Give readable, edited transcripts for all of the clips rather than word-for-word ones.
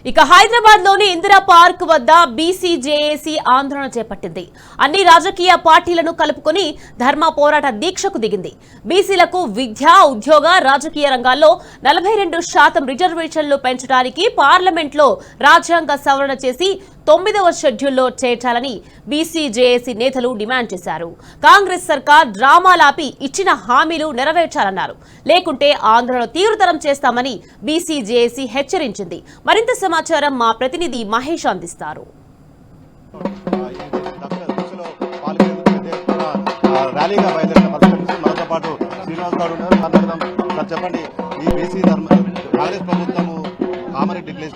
ఇక హైదరాబాద్ లోని ఇందిరా పార్క్ వద్ద బీసీజేఏసీ ఆందోళన చేపట్టింది. అన్ని రాజకీయ పార్టీలను కలుపుకొని ధర్మ పోరాట దీక్షకు దిగింది. బీసీలకు విద్య, ఉద్యోగ, రాజకీయ రంగాల్లో 42% రిజర్వేషన్లు పెంచడానికి పార్లమెంట్లో రాజ్యాంగ సవరణ చేసి 9వ షెడ్యూల్లో చేర్చాలని బీసీజేఏసీ నేతలు డిమాండ్ చేశారు. కాంగ్రెస్ సర్కార్ డ్రామాలాపి ఇచ్చిన హామీలు నెరవేర్చాలన్నారు. లేకుంటే ఆందోళన తీవ్రతరం చేస్తామని బీసీజేఏసీ హెచ్చరించింది. మరింత సమాచారం మా ప్రతినిధి మహేష్ అందిస్తారు.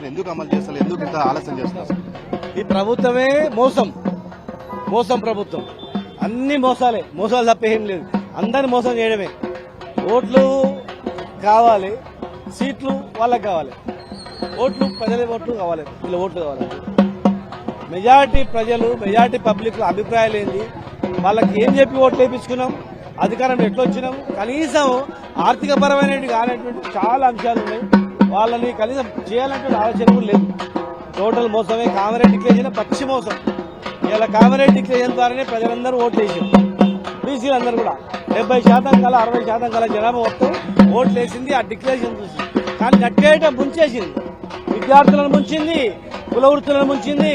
ఎందుకు అమలు చేస్తారు? ఎందుకు ఇంత ఆలస్యం చేస్తున్నారు? ఈ ప్రభుత్వమే మోసం ప్రభుత్వం. అన్ని మోసాలు తప్ప ఏం లేదు. అందరిని మోసం చేయడమే. ఓట్లు కావాలి, సీట్లు వాళ్ళకి కావాలి, ప్రజల ఓట్లు కావాలి, వీళ్ళ ఓట్లు కావాలి. మెజారిటీ పబ్లిక్ అభిప్రాయాలు ఏంది? వాళ్ళకి ఏం చెప్పి ఓట్లు వేయించుకున్నాం, అధికారం ఎట్లా వచ్చినాం, కనీసం ఆర్థిక పరమైనటువంటి కానటువంటి చాలా అంశాలు ఉన్నాయి. వాళ్ళని కనీసం చేయాలంటే ఆలోచన కూడా లేదు. టోటల్ మోసమే. కామరేడ్ డిక్లేషన్ పచ్చి మోసం. ఇలా కామరేడ్ డిక్లేషన్ ద్వారానే ప్రజలందరూ ఓట్లు వేసారు. బీసీలందరూ కూడా 70% కల 60% కల జనాభా మొత్తం ఓట్లు వేసింది ఆ డిక్లేషన్ చూసి. కానీ నట్టేట ముంచేసింది. విద్యార్థులను ముంచింది, కుల వృత్తులను ముంచింది,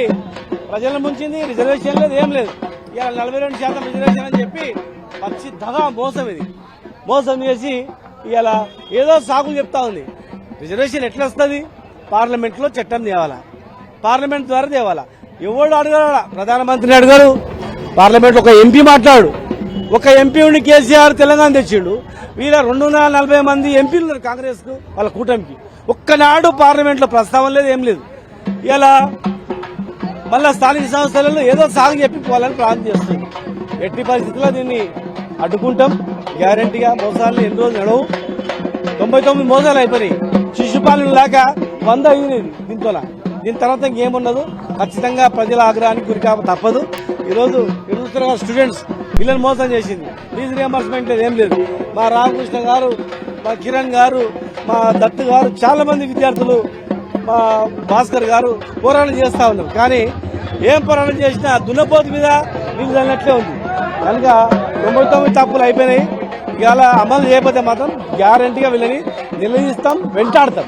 ప్రజలను ముంచింది. రిజర్వేషన్ లేదు, ఏం లేదు. ఇలా 42% రిజర్వేషన్ అని చెప్పి పచ్చి దగా మోసం. ఇది మోసం చేసి ఇలా ఏదో సాకులు చెప్తా ఉంది. రిజర్వేషన్ ఎట్లా వస్తుంది? పార్లమెంట్ లో చట్టం తేవాలా, పార్లమెంట్ ద్వారా తేవాలా. ఎవరు అడగల, ప్రధానమంత్రిని అడగరు. పార్లమెంట్ ఒక ఎంపీ మాట్లాడు. ఒక ఎంపీ ఉండి కేసీఆర్ తెలంగాణ తెచ్చిండు. వీళ్ళ 240 మంది ఎంపీలు ఉన్నారు కాంగ్రెస్ కు, వాళ్ళ కూటమికి. ఒక్కనాడు పార్లమెంట్ లో ప్రస్తావన లేదు, ఏం లేదు. ఇలా మళ్ళా స్థానిక సంస్థలలో ఏదో సాగు చెప్పి పోవాలని ప్రారంభం చేస్తుంది. ఎట్టి పరిస్థితుల్లో దీన్ని అడ్డుకుంటాం. గ్యారంటీగా మోసాలు ఎన్ని రోజులు నడవు. 99 మోసాలు అయిపోయినాయి. శిశుపాలన లాగా 100 అయింది దీని తర్వాత ఇంకేమున్నదు. ఖచ్చితంగా ప్రజల ఆగ్రహానికి గురికా తప్పదు. ఈరోజు స్టూడెంట్స్ వీళ్ళని మోసం చేసింది. ఫీజు రియంబర్స్మెంట్ ఏం లేదు. మా రామకృష్ణ గారు, మా కిరణ్ గారు, మా దత్తు గారు, చాలా మంది విద్యార్థులు, మా భాస్కర్ గారు పోరాటం చేస్తా ఉన్నారు. కానీ ఏం పోరాటం చేసినా దున్నపోతు మీద వీళ్ళు అన్నట్లే ఉంది. కనుక 99 తప్పులు అయిపోయినాయి. ఇవాళ అమలు చేయకపోతే మాత్రం గ్యారంటీగా వీళ్ళని నిలదీస్తాం, వెంటాడతాం.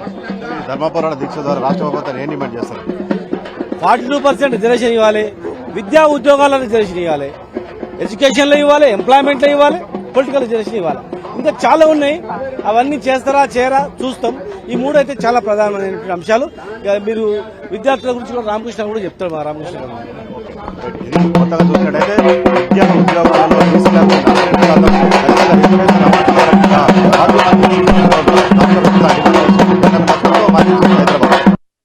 ధర్మ పోరాట దీక్ష ద్వారా రాష్ట్ర ప్రభుత్వం ఏం డిమాండ్ చేస్తారు? 42% రిజర్వేషన్ ఇవ్వాలి, విద్యా ఉద్యోగాల్లో రిజర్వేషన్ ఇవ్వాలి, ఎడ్యుకేషన్ లో ఇవ్వాలి, ఎంప్లాయ్మెంట్ లో ఇవ్వాలి, పొలిటికల్ రిజర్వేషన్ ఇవ్వాలి. ఇంకా చాలా ఉన్నాయి. అవన్నీ చేస్తారా చేయరా చూస్తాం. ఈ 3 అయితే చాలా ప్రధానమైన అంశాలు. మీరు విద్యార్థుల గురించి కూడా రామకృష్ణ కూడా చెప్తారు. మా రామకృష్ణ కొత్తగా చూసినట్టయితే విద్యా ఉద్యోగాలలో